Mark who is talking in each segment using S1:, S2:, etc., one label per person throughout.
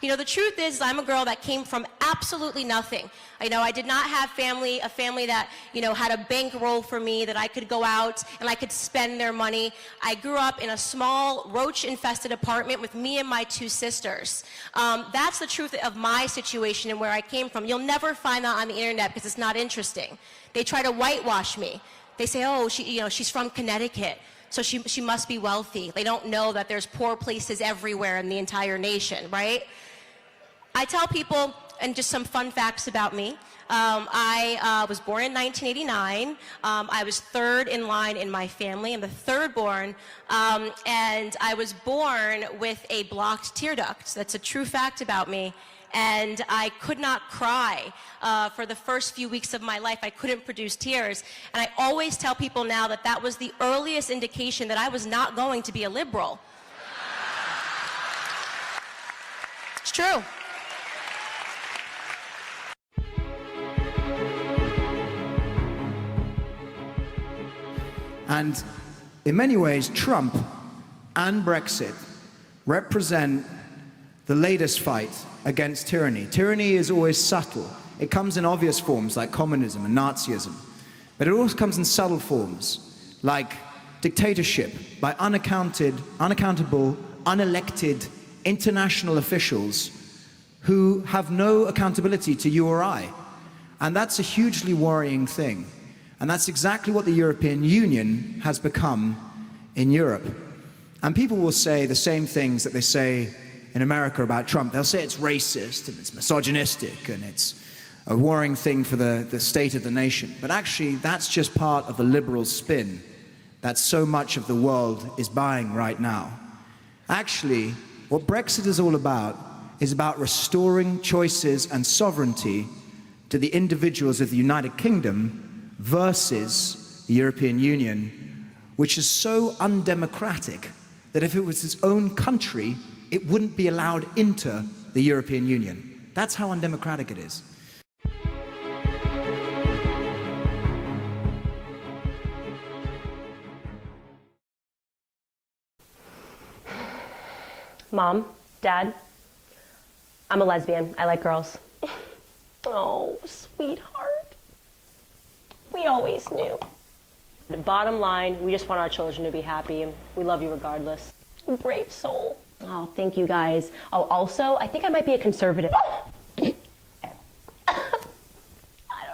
S1: You know, the truth is I'm a girl that came from absolutely nothing. You know, I did not have a family that, you know, had a bankroll for me that I could go out and I could spend their money. I grew up in a small roach-infested apartment with me and my two sisters. That's the truth of my situation and where I came from. You'll never find that on the internet because it's not interesting. They try to whitewash me. They say, oh, she's from Connecticut, so she must be wealthy. They don't know that there's poor places everywhere in the entire nation, right? I tell people, and just some fun facts about me. I was born in 1989. I was third in line in my family. I'm the third born. And I was born with a blocked tear duct. That's a true fact about me. And I could not cry for the first few weeks of my life. I couldn't produce tears. And I always tell people now that that was the earliest indication that I was not going to be a liberal. It's true.
S2: And in many ways, Trump and Brexit represent the latest fight against tyranny. Tyranny is always subtle. It comes in obvious forms like communism and Nazism, but it also comes in subtle forms like dictatorship by unaccountable, unelected international officials who have no accountability to you or I. And that's a hugely worrying thing. And that's exactly what the European Union has become in Europe. And people will say the same things that they say in America about Trump. They'll say it's racist and it's misogynistic and it's a worrying thing for the state of the nation. But actually, that's just part of the liberal spin that so much of the world is buying right now. Actually, what Brexit is all about is about restoring choices and sovereignty to the individuals of the United Kingdom versus the European Union, which is so undemocratic that if it was its own country, it wouldn't be allowed into the European Union. That's how undemocratic it is.
S3: Mom, Dad, I'm a lesbian. I like girls. Oh, sweetheart. We always knew. The bottom line, we just want our children to be happy, and we love you regardless. Brave soul. Oh, thank you guys. Oh, also, I think I might be a conservative. I don't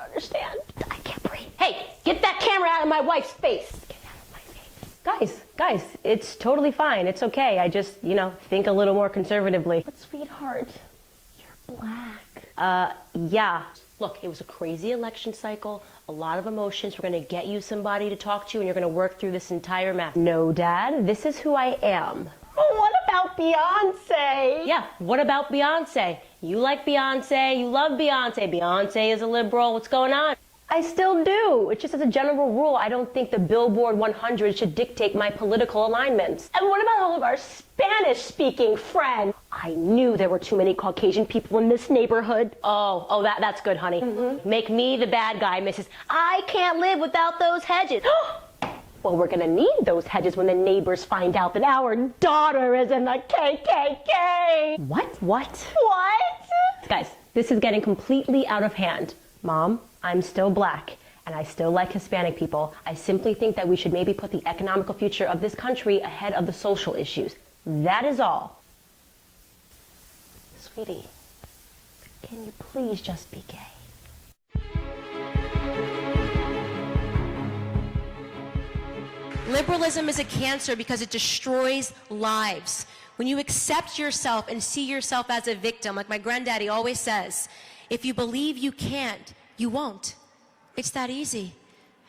S3: understand. I can't breathe. Hey, get that camera out of my wife's face. Get out of my face. Guys, it's totally fine. It's okay. I just, think a little more conservatively. But sweetheart, you're black. Yeah. Look, it was a crazy election cycle, a lot of emotions. We're going to get you somebody to talk to, and you're going to work through this entire mess. No, Dad, this is who I am. Oh, what about Beyonce? Yeah, what about Beyonce? You like Beyonce, you love Beyonce. Beyonce is a liberal. What's going on? I still do. It's just as a general rule, I don't think the Billboard 100 should dictate my political alignments. And what about all of our Spanish-speaking friends? I knew there were too many Caucasian people in this neighborhood. Oh, that's good, honey. Mm-hmm. Make me the bad guy, Mrs. I can't live without those hedges. Well, we're gonna need those hedges when the neighbors find out that our daughter is in the KKK. What? Guys, this is getting completely out of hand. Mom, I'm still black, and I still like Hispanic people. I simply think that we should maybe put the economical future of this country ahead of the social issues. That is all. Sweetie, can you please just be gay?
S1: Liberalism is a cancer because it destroys lives. When you accept yourself and see yourself as a victim, like my granddaddy always says, if you believe you can't, you won't. It's that easy.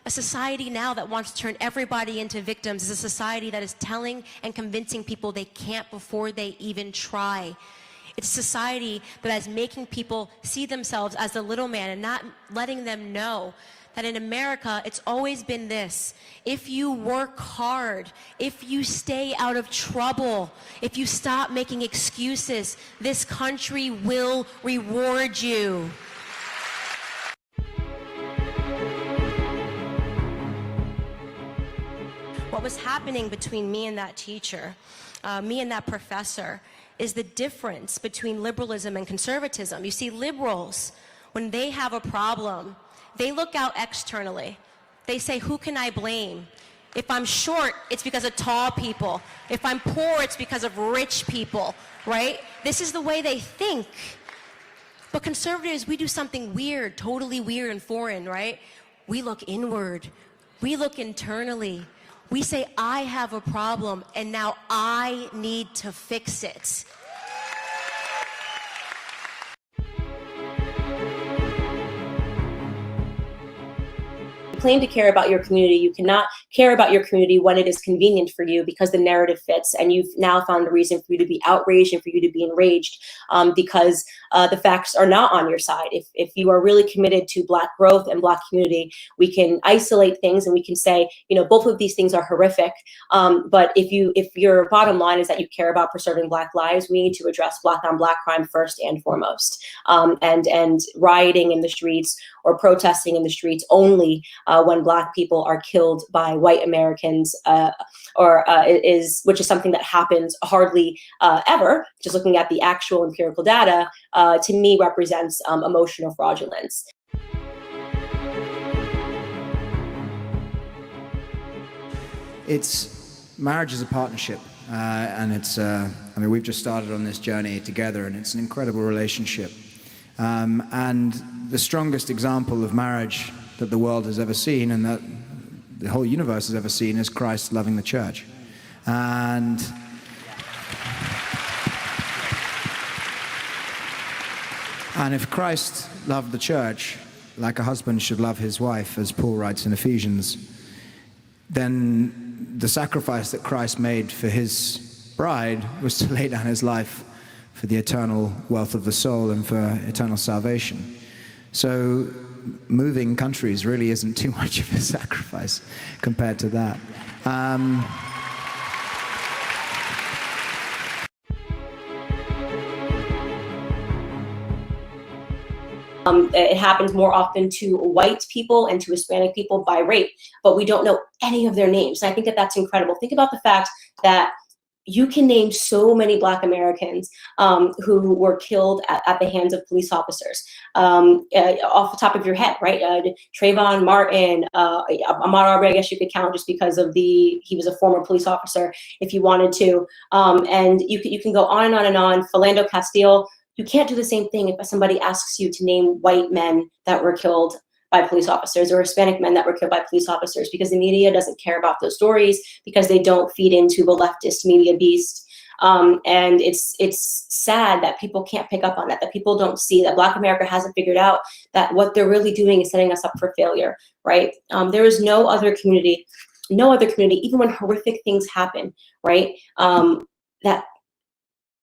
S1: A society now that wants to turn everybody into victims is a society that is telling and convincing people they can't before they even try. It's a society that is making people see themselves as the little man and not letting them know that in America, it's always been this. If you work hard, if you stay out of trouble, if you stop making excuses, this country will reward you. What was happening between me and that teacher, me and that professor, is the difference between liberalism and conservatism. You see, liberals, when they have a problem, they look out externally. They say, who can I blame? If I'm short, it's because of tall people. If I'm poor, it's because of rich people, right? This is the way they think. But conservatives, we do something weird, totally weird and foreign, right? We look inward. We look internally. We say, I have a problem, and now I need to fix it.
S3: Claim to care about your community, you cannot care about your community when it is convenient for you because the narrative fits, and you've now found a reason for you to be outraged and for you to be enraged because the facts are not on your side. If you are really committed to Black growth and Black community, we can isolate things and we can say, you know, both of these things are horrific. But if your bottom line is that you care about preserving Black lives, we need to address Black on Black crime first and foremost. And rioting in the streets or protesting in the streets only when Black people are killed by white Americans, which is something that happens hardly ever. Just looking at the actual empirical data, to me represents emotional fraudulence.
S2: Marriage is a partnership, and I mean, we've just started on this journey together, and it's an incredible relationship. And the strongest example of marriage that the world has ever seen, and that the whole universe has ever seen, is Christ loving the church. And if Christ loved the church like a husband should love his wife, as Paul writes in Ephesians, then the sacrifice that Christ made for his bride was to lay down his life for the eternal wealth of the soul and for eternal salvation. So moving countries really isn't too much of a sacrifice compared to that.
S3: It happens more often to white people and to Hispanic people by rape, but we don't know any of their names. And I think that that's incredible. Think about the fact that you can name so many Black Americans who were killed at the hands of police officers off the top of your head, right? Trayvon Martin, Ahmaud Arbery, I guess you could count just because of he was a former police officer if you wanted to. And you can go on and on and on. Philando Castile. You can't do the same thing if somebody asks you to name white men that were killed by police officers or Hispanic men that were killed by police officers, because the media doesn't care about those stories, because they don't feed into the leftist media beast. And it's sad that people can't pick up on that people don't see that Black America hasn't figured out that what they're really doing is setting us up for failure, right? There is no other community, even when horrific things happen, right? That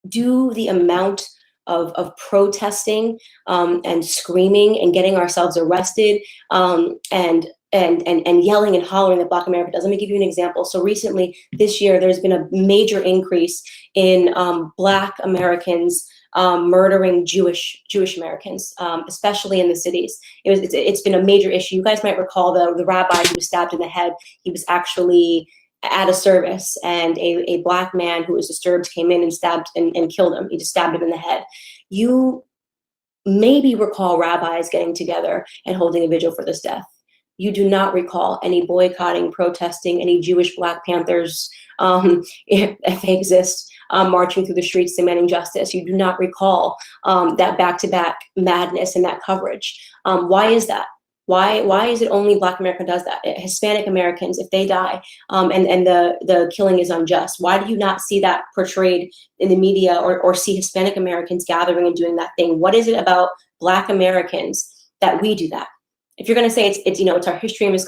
S3: do the amount of protesting and screaming and getting ourselves arrested and yelling and hollering that Black America does. Let me give you an example. So recently, this year, there's been a major increase in Black Americans murdering Jewish Americans, especially in the cities. It's been a major issue. You guys might recall the rabbi who was stabbed in the head. He was actually at a service, and a Black man who was disturbed came in and stabbed and killed him. He just stabbed him in the head. You maybe recall rabbis getting together and holding a vigil for this death. You do not recall any boycotting, protesting, any Jewish Black Panthers, if they exist, marching through the streets demanding justice. You do not recall that back-to-back madness and that coverage. Why is that? Why is it only Black America does that? Hispanic Americans, if they die and the killing is unjust, why do you not see that portrayed in the media or see Hispanic Americans gathering and doing that thing? What is it about Black Americans that we do that? If you're going to say it's our history in this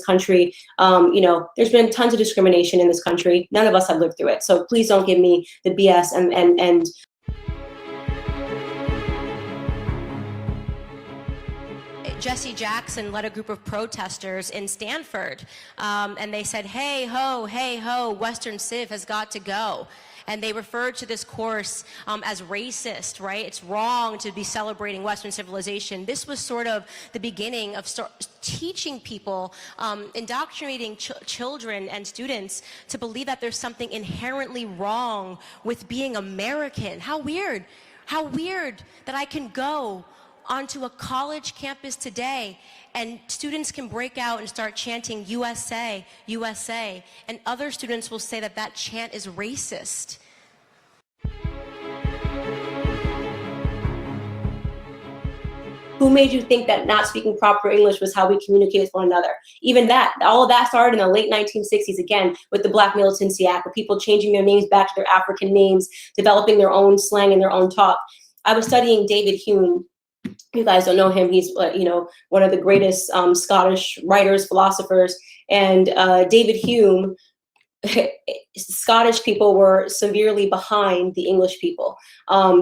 S3: country, there's been tons of discrimination in this country. None of us have lived through it. So please don't give me the BS and
S1: Jesse Jackson led a group of protesters in Stanford, and they said, hey ho, Western Civ has got to go. and they referred to this course as racist, right? It's wrong to be celebrating Western civilization. This was sort of the beginning of teaching people, indoctrinating children and students to believe that there's something inherently wrong with being American. How weird. How weird that I can go onto a college campus today and students can break out and start chanting USA, USA, and other students will say that that chant is racist.
S3: Who made you think that not speaking proper English was how we communicate with one another? Even that, all of that started in the late 1960s, again, with the Black Militancy Act, with people changing their names back to their African names, developing their own slang and their own talk. I was studying David Hume. You guys don't know him. He's, one of the greatest Scottish writers, philosophers. And David Hume, Scottish people were severely behind the English people,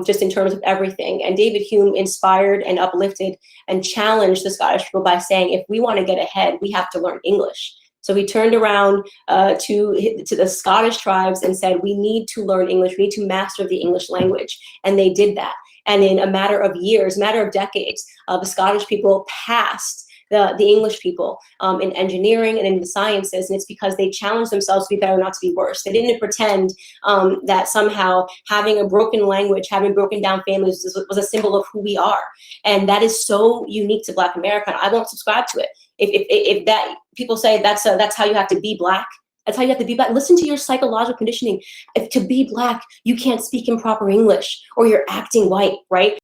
S3: just in terms of everything. And David Hume inspired and uplifted and challenged the Scottish people by saying, if we want to get ahead, we have to learn English. So he turned around to the Scottish tribes and said, we need to learn English. We need to master the English language. And they did that. And in a matter of years, matter of decades, the Scottish people passed the English people in engineering and in the sciences, and it's because they challenged themselves to be better, not to be worse. They didn't pretend that somehow having a broken language, having broken down families was a symbol of who we are. And that is so unique to Black America. I won't subscribe to it. If that people say that's how you have to be Black, that's how you have to be Black. Listen to your psychological conditioning. If to be Black, you can't speak in proper English or you're acting white, right?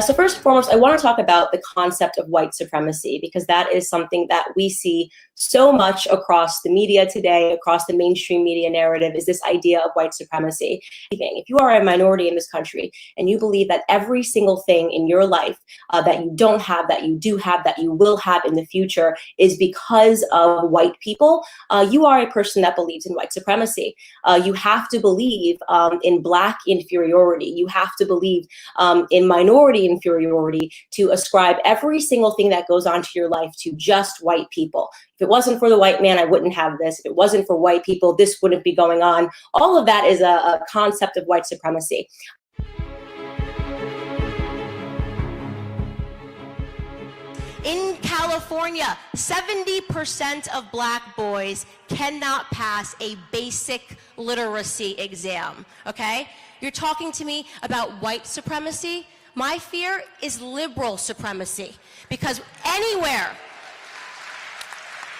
S3: So first and foremost, I want to talk about the concept of white supremacy, because that is something that we see so much across the media today, across the mainstream media narrative, is this idea of white supremacy. If you are a minority in this country and you believe that every single thing in your life that you don't have, that you do have, that you will have in the future is because of white people, you are a person that believes in white supremacy. You have to believe in Black inferiority. You have to believe in minority inferiority to ascribe every single thing that goes on to your life to just white people. If it wasn't for the white man, I wouldn't have this. If it wasn't for white people, this wouldn't be going on. All of that is a concept of white supremacy.
S1: In California, 70% of Black boys cannot pass a basic literacy exam, okay? You're talking to me about white supremacy? My fear is liberal supremacy, because anywhere,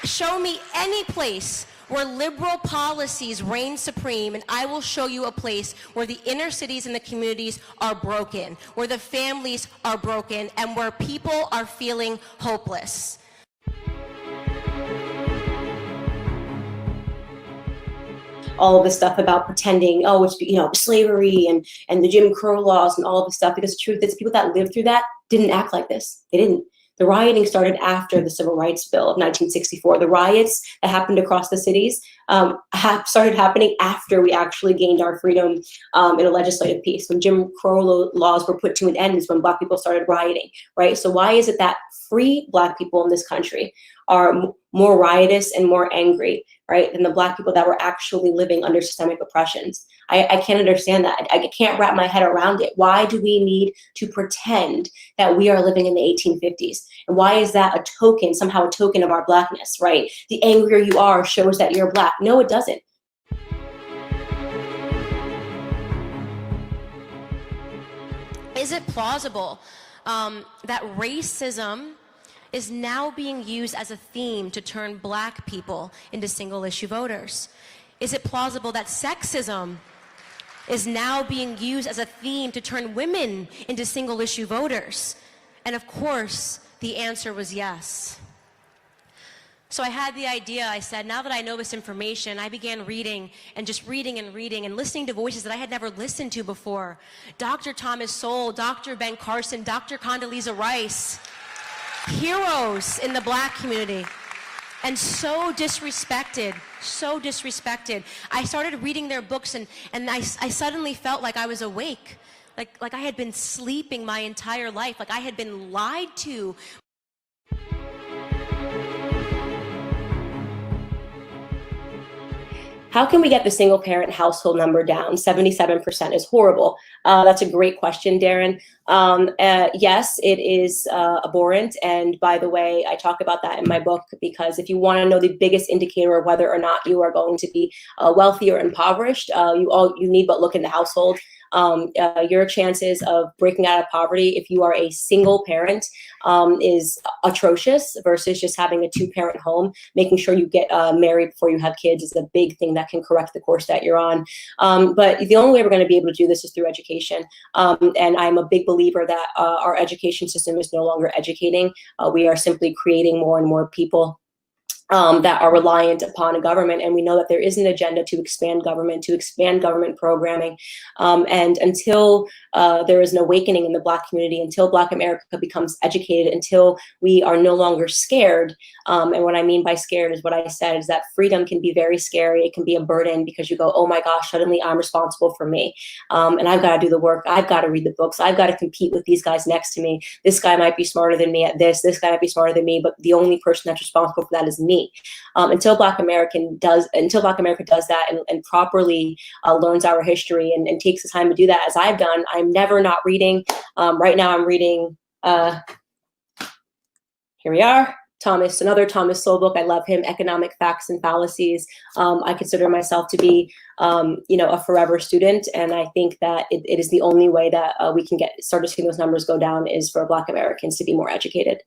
S1: show me any place where liberal policies reign supreme, and I will show you a place where the inner cities and the communities are broken, where the families are broken, and where people are feeling hopeless.
S3: All of this stuff about pretending, oh, it's, slavery and the Jim Crow laws and all of this stuff, because the truth is people that lived through that didn't act like this. They didn't. The rioting started after the Civil Rights Bill of 1964. The riots that happened across the cities started happening after we actually gained our freedom in a legislative piece. When Jim Crow laws were put to an end is when Black people started rioting, right? So why is it that free Black people in this country are more riotous and more angry, right, than the Black people that were actually living under systemic oppressions? I can't understand that. I can't wrap my head around it. Why do we need to pretend that we are living in the 1850s? And why is that a token, somehow a token of our Blackness, right? The angrier you are shows that you're Black. No, it doesn't.
S1: Is it plausible that racism is now being used as a theme to turn Black people into single-issue voters? Is it plausible that sexism is now being used as a theme to turn women into single-issue voters? And of course, the answer was yes. So I had the idea, I said, now that I know this information, I began reading and just reading and listening to voices that I had never listened to before. Dr. Thomas Sowell, Dr. Ben Carson, Dr. Condoleezza Rice, heroes in the Black community, and so disrespected. I started reading their books and I suddenly felt like I was awake, like I had been sleeping my entire life, like I had been lied to.
S3: How can we get the single parent household number down? 77% is horrible. That's a great question, Darren. Yes, it is abhorrent. And by the way, I talk about that in my book, because if you want to know the biggest indicator of whether or not you are going to be wealthy or impoverished, you need but look in the household. Your chances of breaking out of poverty if you are a single parent is atrocious versus just having a 2-parent home. Making sure you get married before you have kids is a big thing that can correct the course that you're on. But the only way we're going to be able to do this is through education. And I'm a big believer that our education system is no longer educating. We are simply creating more and more people that are reliant upon a government. And we know that there is an agenda to expand government programming. And until there is an awakening in the Black community, until Black America becomes educated, until we are no longer scared. And what I mean by scared is what I said, is that freedom can be very scary. It can be a burden because you go, oh my gosh, suddenly I'm responsible for me. And I've got to do the work. I've got to read the books. I've got to compete with these guys next to me. This guy might be smarter than me at this. This guy might be smarter than me, but the only person that's responsible for that is me. Until Black America does that and properly learns our history and takes the time to do that, as I've done, I'm never not reading. Right now I'm reading, here we are, another Thomas Sowell book. I love him, Economic Facts and Fallacies. I consider myself to be, a forever student. And I think that it is the only way that we can start to see those numbers go down, is for Black Americans to be more educated.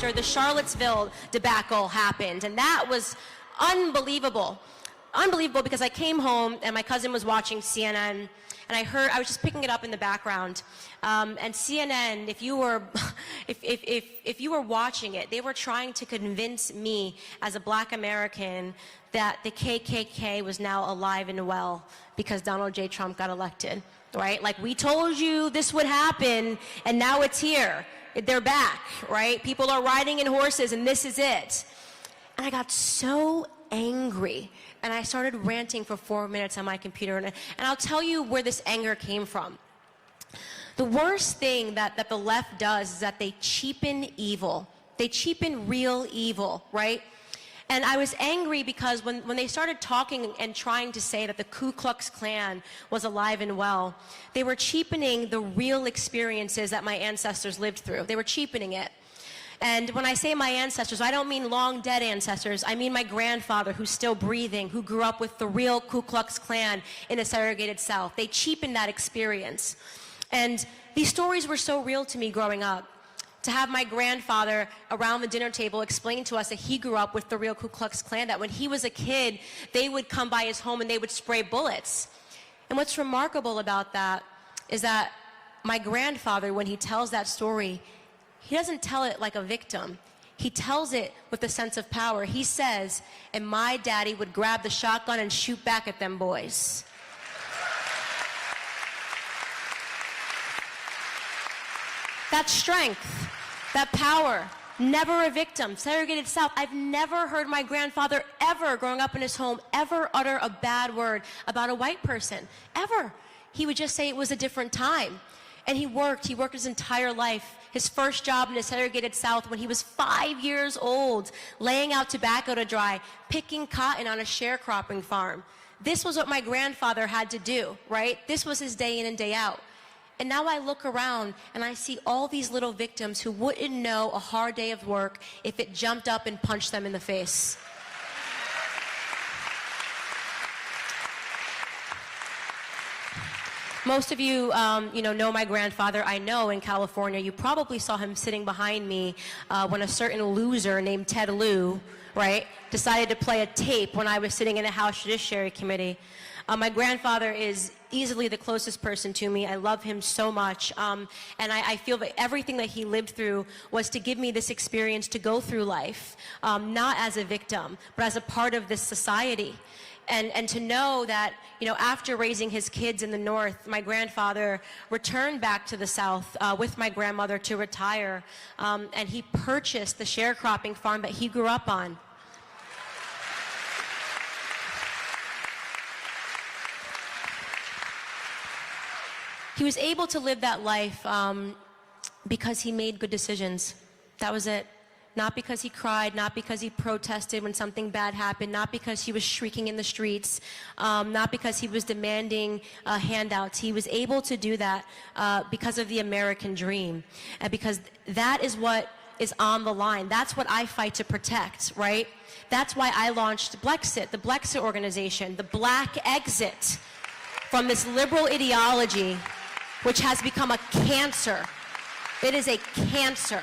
S1: The Charlottesville debacle happened, and that was unbelievable because I came home and my cousin was watching CNN, and I was just picking it up in the background, and CNN, if you were watching it, they were trying to convince me as a Black American that the KKK was now alive and well because Donald J. Trump got elected, right? Like, we told you this would happen, and now it's here. They're back, right? People are riding in horses, and this is it. And I got so angry, and I started ranting for 4 minutes on my computer. And I'll tell you where this anger came from. The worst thing that the left does is that they cheapen evil. They cheapen real evil, right? And I was angry because when they started talking and trying to say that the Ku Klux Klan was alive and well, they were cheapening the real experiences that my ancestors lived through. They were cheapening it. And when I say my ancestors, I don't mean long dead ancestors. I mean my grandfather, who's still breathing, who grew up with the real Ku Klux Klan in a segregated South. They cheapened that experience. And these stories were so real to me growing up. To have my grandfather around the dinner table explain to us that he grew up with the real Ku Klux Klan, that when he was a kid, they would come by his home and they would spray bullets. And what's remarkable about that is that my grandfather, when he tells that story, he doesn't tell it like a victim. He tells it with a sense of power. He says, and my daddy would grab the shotgun and shoot back at them boys. That strength, that power, never a victim, segregated South. I've never heard my grandfather ever, growing up in his home, ever utter a bad word about a white person, ever. He would just say it was a different time. And he worked his entire life. His first job in a segregated South when he was 5 years old, laying out tobacco to dry, picking cotton on a sharecropping farm. This was what my grandfather had to do, right? This was his day in and day out. And now I look around and I see all these little victims who wouldn't know a hard day of work if it jumped up and punched them in the face. Most of you, know my grandfather. I know in California, you probably saw him sitting behind me when a certain loser named Ted Lieu, right, decided to play a tape when I was sitting in a House Judiciary Committee. My grandfather is easily the closest person to me. I love him so much. And I feel that everything that he lived through was to give me this experience to go through life, not as a victim, but as a part of this society. And to know that, after raising his kids in the North, my grandfather returned back to the South with my grandmother to retire, and he purchased the sharecropping farm that he grew up on. He was able to live that life because he made good decisions. That was it. not because he cried, not because he protested when something bad happened, not because he was shrieking in the streets, not because he was demanding handouts. He was able to do that because of the American dream, and because that is what is on the line. That's what I fight to protect, right? That's why I launched Blexit, the Blexit organization, the black exit from this liberal ideology, which has become a cancer. It is a cancer.